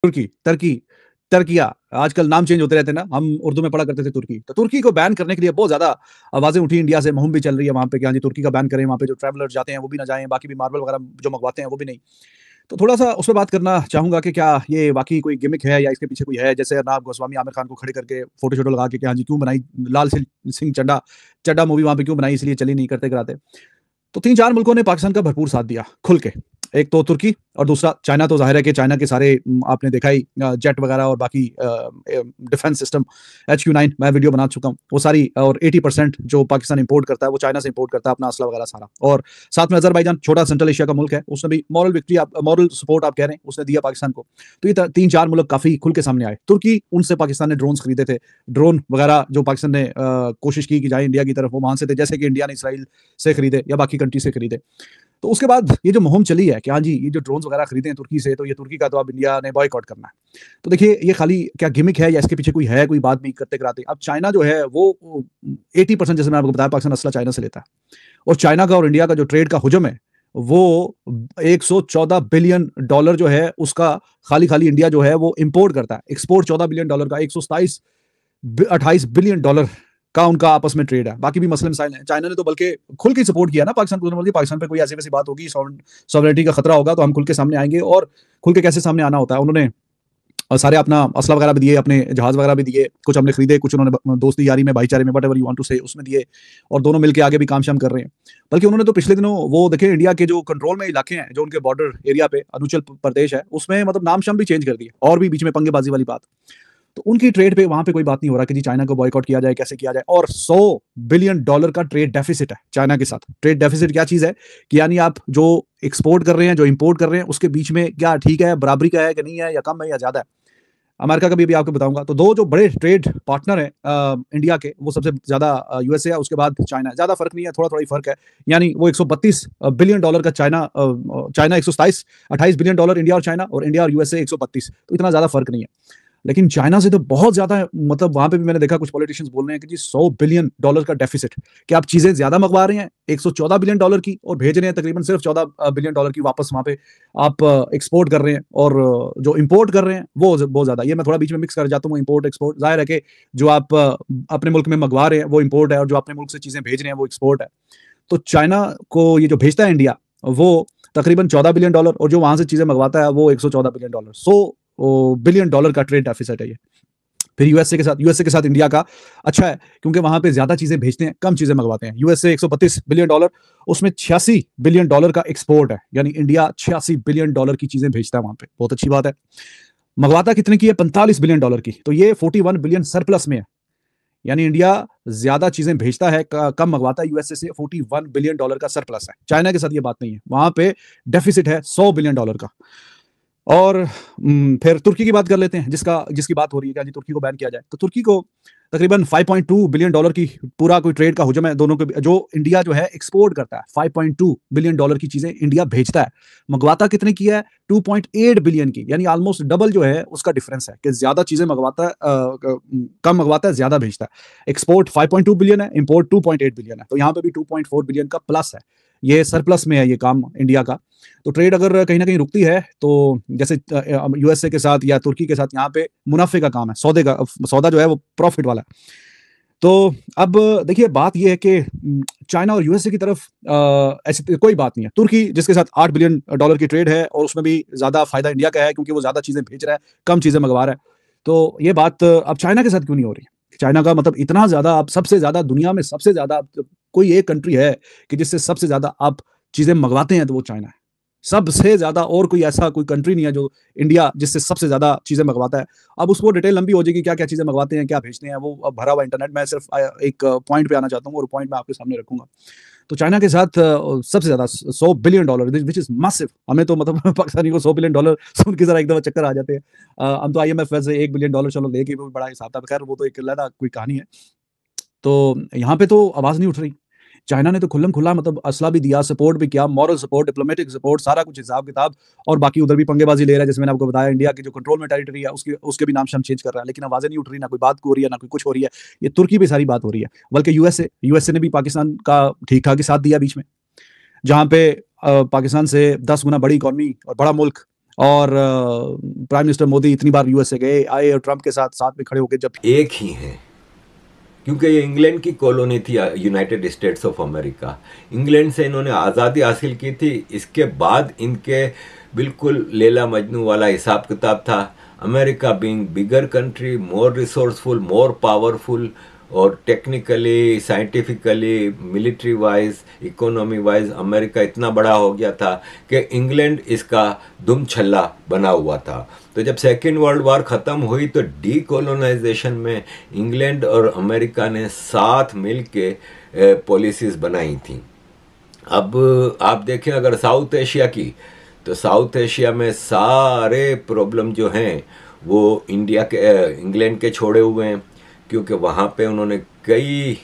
तुर्की, Turkey, Türkiye, आजकल नाम change होते रहते हैं ना, हम उर्दू में पढ़ा करते थे तुर्की। तो तुर्की को बैन करने के लिए बहुत ज़्यादा आवाज़ें उठी इंडिया से, मुहिम भी चल रही है वहाँ पे कि हाँ जी, तुर्की का बैन करें, वहाँ पे जो ट्रैवलर्स जाते हैं वो भी ना जाएँ, बाकी भी मार्बल वगैरह जो मंगवाते हैं वो भी नहीं। तो थोड़ा-सा उस पे बात करना चाहूँगा कि क्या ये वाक़ई कोई गिमिक है या इसके पीछे कोई है? जैसे अर्नब गोस्वामी आमिर खान को खड़े करके फ़ोटो-शोटो लगा के हाँ जी, क्यों बनाई लाल सिंह चड्ढा चड्ढा मूवी वहाँ पे क्यों बनाई, इसलिए चली नहीं करते-कराते। तो 3-4 मुल्कों ने पाकिस्तान का भरपूर साथ दिया, खुल के। एक तो तुर्की और दूसरा चाइना। तो ज़ाहिर है कि चाइना के सारे आपने देखा ही जेट वगैरह और बाकी डिफेंस सिस्टम HQ9 मैं वीडियो बना चुका हूँ। वो सारी और 80% जो पाकिस्तान इंपोर्ट करता है, वो चाइना से इंपोर्ट करता है अपना असला वगैरह सारा। और साथ में अज़रबैजान, छोटा सेंट्रल एशिया का मुल्क है, उसने भी मॉरल सपोर्ट आप कह रहे हैं, उसने दिया पाकिस्तान को। तो ये 3-4 मुल्क काफ़ी खुल के सामने आए। तुर्की, उनसे पाकिस्तान ने ड्रोन्स खरीदे थे। ड्रोन वगैरह जो पाकिस्तान ने कोशिश की कि जाए इंडिया की तरफ, वो वहाँ से थे, जैसे कि इंडिया ने इसराइल से खरीदे या बाकी कंट्री से खरीदे। तो उसके बाद ये जो मुहिम चली है कि हाँ जी, ये जो ड्रोन्स वगैरह खरीदे हैं तुर्की से, तो ये तुर्की का तो अब इंडिया ने बॉयकॉट करना है। तो देखिए, ये खाली क्या गिमिक है या इसके पीछे कोई है, कोई बात नहीं करते-कराते। अब चाइना जो है वो 80% जैसे मैंने आपको बताया पाकिस्तान असला चाइना से लेता है। और चाइना का और इंडिया का जो ट्रेड का हुजम है, वो $114 बिलियन जो है उसका खाली-खाली इंडिया जो है वो इम्पोर्ट करता है। एक्सपोर्ट $14 बिलियन का, 127 $28 बिलियन का उनका आपस में ट्रेड है। बाकी भी मसले-मसाइल हैं। चाइना ने तो बल्कि खुल के सपोर्ट किया ना पाकिस्तान को, उन्होंने बोला कि पाकिस्तान पे कोई ऐसी-वैसी बात होगी, सॉवरेनिटी का खतरा होगा तो हम खुल के सामने आएँगे। और खुल के कैसे सामने आना होता है, उन्होंने सारे अपना असला वगैरह भी दिए, अपने जहाज़ वगैरह भी दिए, कुछ हमने खरीदे, कुछ उन्होंने दोस्ती यारी में, भाईचारे में, व्हाटएवर यू वांट टू से, उसमें दिए। और दोनों मिलके आगे भी काम-शाम कर रहे हैं। बल्कि उन्होंने तो पिछले दिनों वो देखिए इंडिया के जो कंट्रोल में इलाके हैं, जो उनके बॉर्डर एरिया पे अरुणाचल प्रदेश है, उसमें मतलब नाम-शाम भी चेंज कर दिए और भी बीच में पंगेबाजी वाली बात। तो उनकी ट्रेड पे वहाँ पे कोई बात नहीं हो रहा कि जी चाइना को बॉयकॉट किया जाए, कैसे किया जाए। और $100 बिलियन का ट्रेड डेफिसिट है चाइना के साथ। ट्रेड डेफिसिट क्या चीज़ है कि यानी आप जो एक्सपोर्ट कर रहे हैं, जो इंपोर्ट कर रहे हैं, उसके बीच में क्या ठीक है, बराबरी का है कि नहीं है, या कम है या ज़्यादा है। अमेरिका का भी आपको बताऊँगा। तो 2 जो बड़े ट्रेड पार्टनर हैं इंडिया के, वो सबसे ज़्यादा यूएसए है, उसके बाद चाइना है। ज़्यादा फ़र्क नहीं है, थोड़ा-थोड़ा ही फ़र्क है। यानी वो $132 बिलियन का चाइना 127 $28 बिलियन इंडिया और चाइना, और इंडिया और यूएसए 132। तो इतना ज़्यादा फ़र्क नहीं है। लेकिन चाइना से तो बहुत ज़्यादा है, मतलब वहाँ पे भी मैंने देखा कुछ पॉलिटिशियंस बोल रहे हैं कि जी $100 बिलियन का डेफिसिट, कि आप चीज़ें ज़्यादा मंगवा रहे हैं $114 बिलियन की, और भेज रहे हैं तकरीबन सिर्फ $14 बिलियन की वापस वहाँ पे आप एक्सपोर्ट कर रहे हैं। और जो इंपोर्ट कर रहे हैं वो बहुत ज़्यादा। ये मैं थोड़ा बीच में मिक्स कर जाता हूँ, इंपोर्ट एक्सपोर्ट। ज़ाहिर है कि जो आप अपने मुल्क में मंगवा रहे हैं वो इंपोर्ट है, और जो अपने मुल्क से चीज़ें भेज रहे हैं वो एक्सपोर्ट है। तो चाइना को ये जो भेजता है इंडिया, वो तकरीबन $14 बिलियन, और जो वहाँ से चीज़ें मंगवाता है वो $114 बिलियन। बिलियन का ट्रेड डेफिसिट है ये। फिर यूएसए के साथ इंडिया का अच्छा है, क्योंकि वहाँ पे ज़्यादा चीज़ें भेजते हैं, कम चीज़ें मंगवाते हैं। यूएसए $132 बिलियन, उसमें $86 बिलियन का एक्सपोर्ट है, यानी इंडिया $86 बिलियन की चीज़ें भेजता है वहाँ पे। बहुत अच्छी बात है। मंगवाता कितने की है? $45 बिलियन की। तो ये 41 बिलियन सरप्लस में है। यानी इंडिया ज़्यादा चीज़ें भेजता है, क कम मंगवाता है यूएसए से। $41 बिलियन का सरप्लस है। चाइना के साथ ये बात नहीं है। वहाँ पे डेफिसिट है $100 बिलियन का। और फिर तुर्की की बात कर लेते हैं, जिसकी बात हो रही है कि जी तुर्की को बैन किया जाए। तो तुर्की को तकरीबन $5.2 बिलियन की पूरा कोई ट्रेड का हुजम है दोनों के, जो इंडिया जो है एक्सपोर्ट करता है। $5.2 बिलियन की चीज़ें इंडिया भेजता है। मंगवाता कितने की है? 2.8 बिलियन की, यानी ऑलमोस्ट डबल जो है उसका डिफरेंस है कि ज़्यादा चीज़ें मंगवाता है, कम मंगवाता है, ज़्यादा भेजता है। एक्सपोर्ट 5.2 बिलियन है, इंपोर्ट 2.8 बिलियन है। तो यहाँ पे भी 2.4 बिलियन का प्लस है। ये सरप्लस में है ये काम इंडिया का। तो ट्रेड अगर कहीं न कहीं रुकती है, तो जैसे यूएसए के साथ या तुर्की के साथ, यहाँ पे मुनाफ़े का काम है, सौदा जो है वो प्रॉफ़िट वाला है। तो अब देखिए बात ये है कि चाइना और यूएसए की तरफ ऐसी कोई बात नहीं है। तुर्की जिसके साथ $8 बिलियन की ट्रेड है, और उसमें भी ज़्यादा फ़ायदा इंडिया का है, क्योंकि वो ज़्यादा चीज़ें भेज रहा है, कम चीज़ें मँगवा रहा है। तो ये बात अब चाइना के साथ क्यों नहीं हो रही? चाइना का मतलब इतना ज़्यादा, अब सबसे ज़्यादा दुनिया में, सबसे ज़्यादा कोई एक कंट्री है कि जिससे सबसे ज़्यादा आप चीज़ें मँगवाते हैं, तो वो चाइना है। सबसे ज़्यादा और कोई ऐसा कोई कंट्री नहीं है जो इंडिया जिससे सबसे ज़्यादा चीज़ें मँगवाता है। अब उसको डिटेल लंबी हो जाएगी, क्या-क्या चीज़ें मँगवाते हैं, क्या भेजते हैं, वो अब भरा हुआ इंटरनेट। मैं सिर्फ़ एक पॉइंट पे आना चाहता हूँ, और पॉइंट मैं आपके सामने रखूँगा। तो चाइना के साथ सबसे ज़्यादा $100 बिलियन, व्हिच इज़ मैसिव। हमें तो मतलब पाकिस्तानी को $100 बिलियन सुन के ज़रा एकदम चक्कर आ जाते हैं। हम तो IMF वैसे $1 बिलियन चलो लेके भी बड़ा हिसाब था, खैर वो तो एक अलग कोई कहानी है। तो यहाँ पे तो आवाज़ नहीं उठ रही। चाइना ने तो खुल्लम-खुल्ला मतलब असला भी दिया, सपोर्ट भी किया, मॉरल सपोर्ट, डिप्लोमेटिक सपोर्ट, सारा कुछ हिसाब-किताब। और बाकी उधर भी पंगेबाज़ी ले रहा है, जैसे मैंने आपको बताया, इंडिया की जो कंट्रोल में टेरिटरी है, उसके उसके भी नाम-शाम चेंज कर रहा है, लेकिन आवाज़ें नहीं उठ रही, ना कोई बात हो रही है, ना कोई कुछ हो रही है। ये तुर्की पे सारी बात हो रही है। बल्कि यूएसए ने भी पाकिस्तान का ठीक-ठाक ही साथ दिया बीच में, जहाँ पे पाकिस्तान से 10 गुना बड़ी इकॉनमी और बड़ा मुल्क, और प्राइम मिनिस्टर मोदी इतनी बार यूएस से गए आए और ट्रंप के साथ साथ में खड़े होकर जब एक ही हैं, क्योंकि ये इंग्लैंड की कॉलोनी थी, United states of America. England से इन्होंने आज़ादी हासिल की थी, इसके बाद इनके बिल्कुल लैला मजनू वाला हिसाब किताब था। अमेरिका बीइंग बिगर कंट्री, मोर रिसोर्सफुल, मोर पावरफुल, और technically, scientifically, military wise, economy wise America इतना बड़ा हो गया था कि इंग्लैंड इसका दुम छल्ला बना हुआ था। तो जब सेकेंड वर्ल्ड वार ख़त्म हुई तो डीकोलोनाइजेशन में इंग्लैंड और अमेरिका ने साथ मिल के पॉलिसीज़ बनाई थी। अब आप देखें अगर साउथ एशिया की, तो साउथ एशिया में सारे प्रॉब्लम जो हैं वो इंडिया के इंग्लैंड के छोड़े हुए हैं, क्योंकि वहाँ पे उन्होंने कई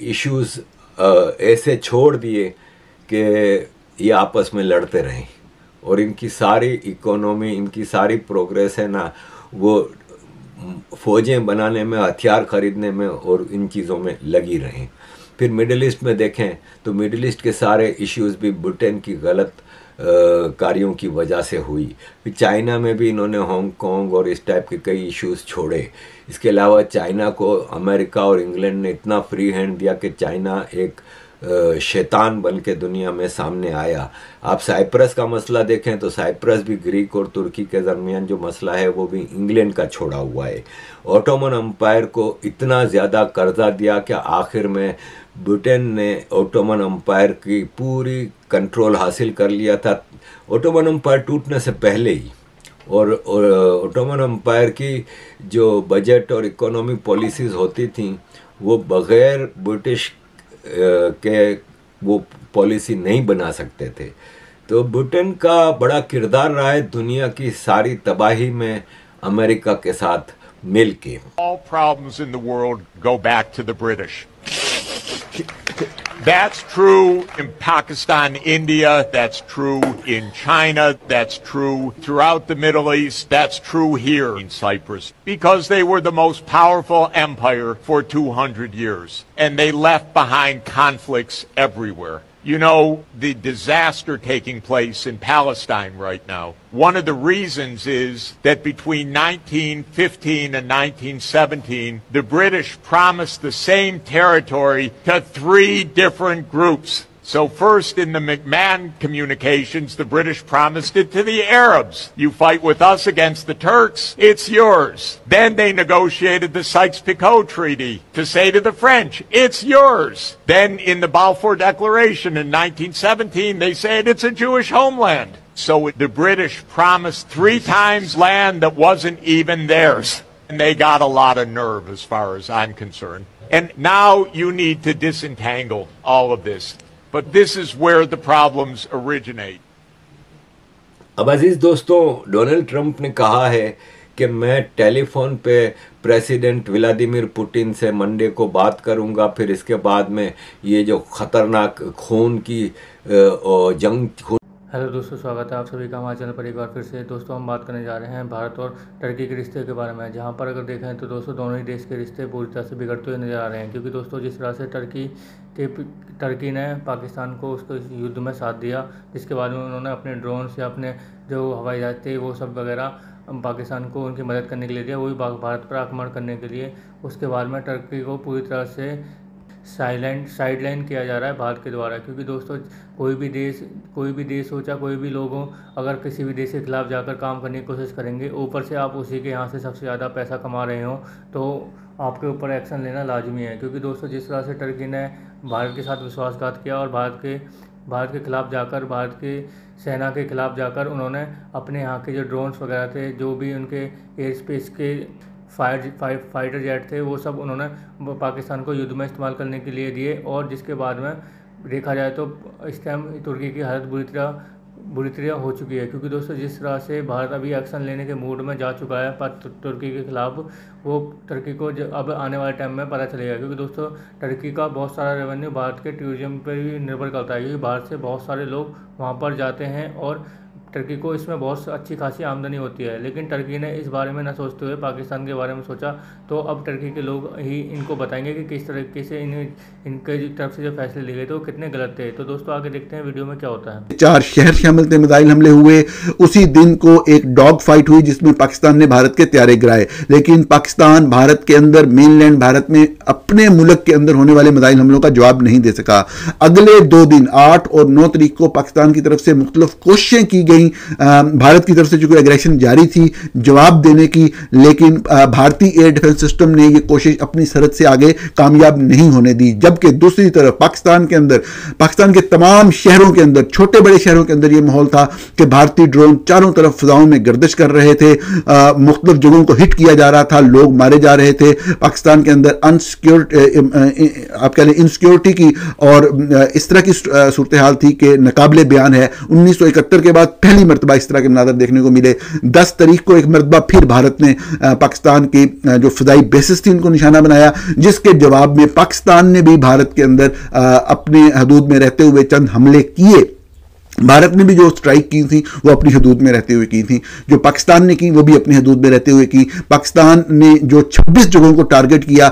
इश्यूज़ ऐसे छोड़ दिए कि ये आपस में लड़ते रहें, और इनकी सारी इकोनॉमी, इनकी सारी प्रोग्रेस है ना, वो फ़ौजें बनाने में, हथियार ख़रीदने में और इन चीज़ों में लगी रहें। फिर मिडिल ईस्ट में देखें तो मिडिल ईस्ट के सारे इश्यूज़ भी ब्रिटेन की गलत कार्यों की वजह से हुई। फिर चाइना में भी इन्होंने हांगकांग और इस टाइप के कई इश्यूज़ छोड़े। इसके अलावा चाइना को अमेरिका और इंग्लैंड ने इतना फ्री हैंड दिया कि चाइना एक शैतान बन के दुनिया में सामने आया। आप साइप्रस का मसला देखें तो साइप्रस भी ग्रीक और तुर्की के दरमियान जो मसला है वो भी इंग्लैंड का छोड़ा हुआ है। ऑटोमन एम्पायर को इतना ज़्यादा कर्जा दिया कि आखिर में ब्रिटेन ने ऑटोमन एम्पायर की पूरी कंट्रोल हासिल कर लिया था, ऑटोमन एम्पायर टूटने से पहले ही। और ऑटोमन एम्पायर की जो बजट और इकोनॉमिक पॉलिसीज़ होती थी वो बग़ैर ब्रिटिश के वो पॉलिसी नहीं बना सकते थे। तो ब्रिटेन का बड़ा किरदार रहा है दुनिया की सारी तबाही में अमेरिका के साथ मिल के। All problems in the world go back to the British. That's true in Pakistan, India, that's true in China, that's true throughout the Middle East, that's true here in Cyprus, because they were the most powerful empire for 200 years, and they left behind conflicts everywhere. You know, the disaster taking place in Palestine right now, one of the reasons is that between 1915 and 1917, the British promised the same territory to 3 different groups. So first, in the McMahon communications, the British promised it to the Arabs. You fight with us against the Turks, it's yours. Then they negotiated the Sykes-Picot Treaty to say to the French, it's yours. Then in the Balfour Declaration in 1917, they said it's a Jewish homeland. So the British promised 3 times land that wasn't even theirs. And they got a lot of nerve as far as I'm concerned. And now you need to disentangle all of this. But this is where the problems originate. अब अजीज दोस्तों, Donald Trump ने कहा है कि मैं telephone पे president Vladimir Putin से Monday को बात करूंगा, फिर इसके बाद में ये जो खतरनाक खून की जंग। हेलो दोस्तों, स्वागत है आप सभी का हमारे चैनल पर एक बार फिर से। दोस्तों हम बात करने जा रहे हैं भारत और टर्की के रिश्ते के बारे में, जहां पर अगर देखें तो दोस्तों दोनों ही देश के रिश्ते पूरी तरह से बिगड़ते हुए नजर आ रहे हैं। क्योंकि दोस्तों जिस तरह से टर्की ने पाकिस्तान को उसको युद्ध में साथ दिया, जिसके बाद में उन्होंने अपने ड्रोन्स या अपने जो हवाई जहाज थे वो सब वगैरह पाकिस्तान को उनकी मदद करने के लिए दिया, वो भी भारत पर आक्रमण करने के लिए। उसके बाद में टर्की को पूरी तरह से साइडलाइन किया जा रहा है भारत के द्वारा। क्योंकि दोस्तों कोई भी देश हो, चाहे कोई भी लोग हो, अगर किसी भी देश के खिलाफ जाकर काम करने की कोशिश करेंगे, ऊपर से आप उसी के यहाँ से सबसे ज़्यादा पैसा कमा रहे हो, तो आपके ऊपर एक्शन लेना लाजमी है। क्योंकि दोस्तों जिस तरह से टर्की ने भारत के साथ विश्वासघात किया और भारत के खिलाफ जाकर, भारत की सेना के खिलाफ जाकर उन्होंने अपने यहाँ के जो ड्रोन्स वगैरह थे, जो भी उनके एयर स्पेस के फाइटर जेट थे, वो सब उन्होंने पाकिस्तान को युद्ध में इस्तेमाल करने के लिए दिए। और जिसके बाद में देखा जाए तो इस टाइम तुर्की की हालत बुरी तरह हो चुकी है। क्योंकि दोस्तों जिस तरह से भारत अभी एक्शन लेने के मूड में जा चुका है पर तुर्की के खिलाफ, वो तुर्की को अब आने वाले टाइम में पता चलेगा। क्योंकि दोस्तों टर्की का बहुत सारा रेवेन्यू भारत के टूरिज्म पर भी निर्भर करता है, क्योंकि भारत से बहुत सारे लोग वहाँ पर जाते हैं और टर्की को इसमें बहुत अच्छी खासी आमदनी होती है। लेकिन टर्की ने इस बारे में न सोचते हुए पाकिस्तान के बारे में सोचा, तो अब टर्की के लोग ही इनको बताएंगे कि किस तरीके से इनके तरफ से जो फैसले लिए गए थे वो कितने गलत थे। तो दोस्तों आगे देखते हैं वीडियो में क्या होता है। 4 शहर शामिल थे, मिसाइल हमले हुए। उसी दिन को एक डॉग फाइट हुई जिसमें पाकिस्तान ने भारत के त्यारे गिराए, लेकिन पाकिस्तान भारत के अंदर, मेनलैंड भारत में अपने मुल्क के अंदर होने वाले मिसाइल हमलों का जवाब नहीं दे सका। अगले 2 दिन 8 और 9 तारीख को पाकिस्तान की तरफ से मुख्तलिफ कोशिशें की गई भारत की तरफ से, चूंकि एग्रेशन जारी थी, जवाब देने की, लेकिन भारतीय एयर डिफेंस सिस्टम ने यह कोशिश अपनी सरहद से आगे कामयाब नहीं होने दी। जबकि दूसरी तरफ पाकिस्तान के अंदर, पाकिस्तान के तमाम शहरों के अंदर, छोटे बड़े शहरों के अंदर यह माहौल था कि भारतीय ड्रोन चारों तरफ फिजाओं में गर्दिश कर रहे थे, मुख्तलिफ जगहों को हिट किया जा रहा था, लोग मारे जा रहे थे। पाकिस्तान के अंदर इनसिक्योरिटी की और इस तरह की सूरत हाल थी कि नाकाबिले बयान है। 1971 के बाद पहली मरतबा इस तरह के मनाज़र देखने को मिले। 10 तारीख को एक मरतबा फिर भारत ने पाकिस्तान की जो फिजाई बेसिस थी उनको निशाना बनाया, जिसके जवाब में पाकिस्तान ने भी भारत के अंदर अपने हदूद में रहते हुए चंद हमले किए। भारत ने भी जो स्ट्राइक की थी वो अपनी हदूद में रहते हुए की थी, जो पाकिस्तान ने की वो भी अपनी हदूद में रहते हुए की। पाकिस्तान ने जो 26 जगहों को टारगेट किया,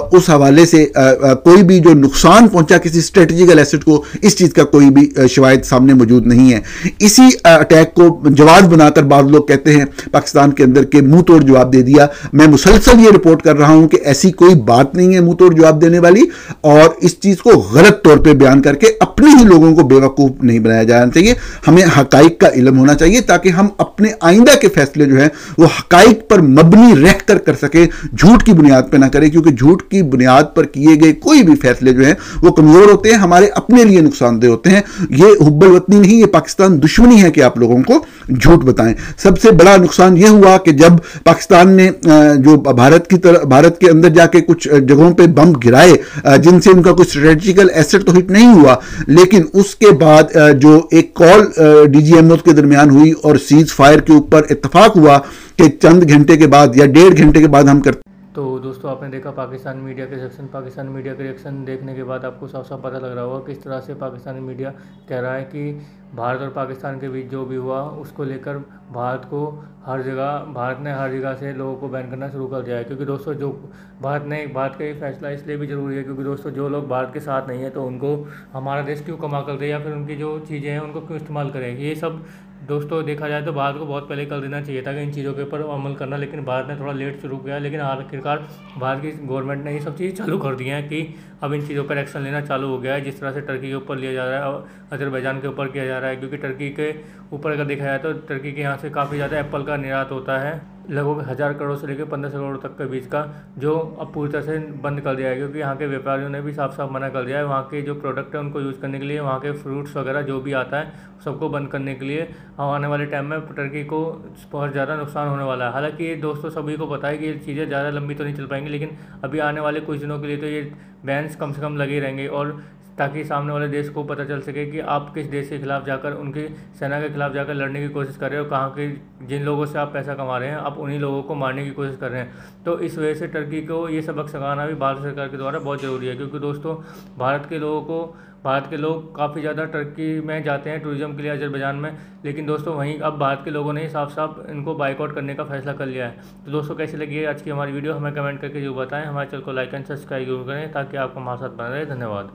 उस हवाले से कोई भी जो नुकसान पहुंचा किसी स्ट्रेटेजिकल एसेट को, इस चीज़ का कोई भी शवाहिद सामने मौजूद नहीं है। इसी अटैक को जवाब बनाकर बाद लोग कहते हैं पाकिस्तान के अंदर के मुंह तोड़ जवाब दे दिया। मैं मुसलसल ये रिपोर्ट कर रहा हूं कि ऐसी कोई बात नहीं है मुंह तोड़ जवाब देने वाली, और इस चीज़ को गलत तौर पर बयान करके अपने ही लोगों को बेवकूफ़ नहीं बनाया जाए चाहिए। हमें हकाइक का इल्म होना चाहिए ताकि हम अपने आइंदा के फैसले जो है वो हकाइक पर मबनी रहकर कर सके, झूठ की बुनियाद पर ना करें, क्योंकि झूठ की बुनियाद पर किए गए कोई भी फैसले जो है वो कमजोर होते हैं, हमारे अपने लिए नुकसानदेह होते हैं। ये हुब्बल वतनी नहीं, ये पाकिस्तान दुश्मनी है कि आप लोगों को झूठ बताएं। सबसे बड़ा नुकसान यह हुआ कि जब पाकिस्तान ने जो भारत के अंदर जाके कुछ जगहों पर बम गिराए जिनसे उनका कोई स्ट्रेटेजिकल एसेट तो हिट नहीं हुआ, लेकिन उसके बाद जो एक कॉल डीजीएमओ के दरमियान हुई और सीज फायर के ऊपर इत्तेफाक हुआ कि चंद घंटे के बाद या 1.5 घंटे के बाद हम करते। तो दोस्तों आपने देखा पाकिस्तान मीडिया के रिएक्शन देखने के बाद आपको साफ साफ पता लग रहा होगा किस तरह से पाकिस्तानी मीडिया कह रहा है कि भारत और पाकिस्तान के बीच जो भी हुआ उसको लेकर भारत ने हर जगह से लोगों को बैन करना शुरू कर दिया है। क्योंकि दोस्तों जो भारत का ये फैसला इसलिए भी ज़रूरी है क्योंकि दोस्तों जो लोग भारत के साथ नहीं है तो उनको हमारा देश क्यों कमा कर दे या फिर उनकी जो चीज़ें हैं उनको क्यों इस्तेमाल करें। ये सब दोस्तों देखा जाए तो भारत को बहुत पहले कर देना चाहिए था कि इन चीज़ों के ऊपर अमल करना, लेकिन भारत ने थोड़ा लेट शुरू किया। लेकिन आखिरकार भारत की गवर्नमेंट ने ये सब चीज़ें चालू कर दी हैं कि अब इन चीज़ों पर एक्शन लेना चालू हो गया है। जिस तरह से टर्की के ऊपर लिया जा रहा है और अजरबैजान के ऊपर किया जा रहा है, क्योंकि टर्की के ऊपर अगर देखा जाए तो टर्की के यहाँ से काफ़ी ज़्यादा एप्पल का निर्यात होता है, लगभग 1000 करोड़ से लेकर 1500 करोड़ तक के बीच का, जो अब पूरी तरह से बंद कर दिया है। क्योंकि यहाँ के व्यापारियों ने भी साफ साफ मना कर दिया है वहाँ के जो प्रोडक्ट है उनको यूज़ करने के लिए, वहाँ के फ्रूट्स वगैरह जो भी आता है सबको बंद करने के लिए। आने वाले टाइम में टर्की को बहुत ज़्यादा नुकसान होने वाला है। हालांकि दोस्तों सभी को पता है कि ये चीज़ें ज़्यादा लंबी तो नहीं चल पाएंगी, लेकिन अभी आने वाले कुछ दिनों के लिए तो ये बैन्स कम से कम लगे रहेंगे, और ताकि सामने वाले देश को पता चल सके कि आप किस देश के खिलाफ जाकर, उनकी सेना के खिलाफ जाकर लड़ने की कोशिश कर रहे हो, कहाँ के जिन लोगों से आप पैसा कमा रहे हैं आप उन्हीं लोगों को मारने की कोशिश कर रहे हैं। तो इस वजह से टर्की को ये सबक सिखाना भी भारत सरकार के द्वारा बहुत ज़रूरी है। क्योंकि दोस्तों भारत के लोग काफ़ी ज़्यादा टर्की में जाते हैं टूरिज़्म के लिए, अजरबैजान में, लेकिन दोस्तों वहीं अब भारत के लोगों ने साफ साफ इनको बाइकआउट करने का फैसला कर लिया है। तो दोस्तों कैसी लगी है आज की हमारी वीडियो, हमें कमेंट करके जरूर बताएं। हमारे चैनल को लाइक एंड सब्सक्राइब जरूर करें ताकि आपको हमारे साथ बना रहे। धन्यवाद।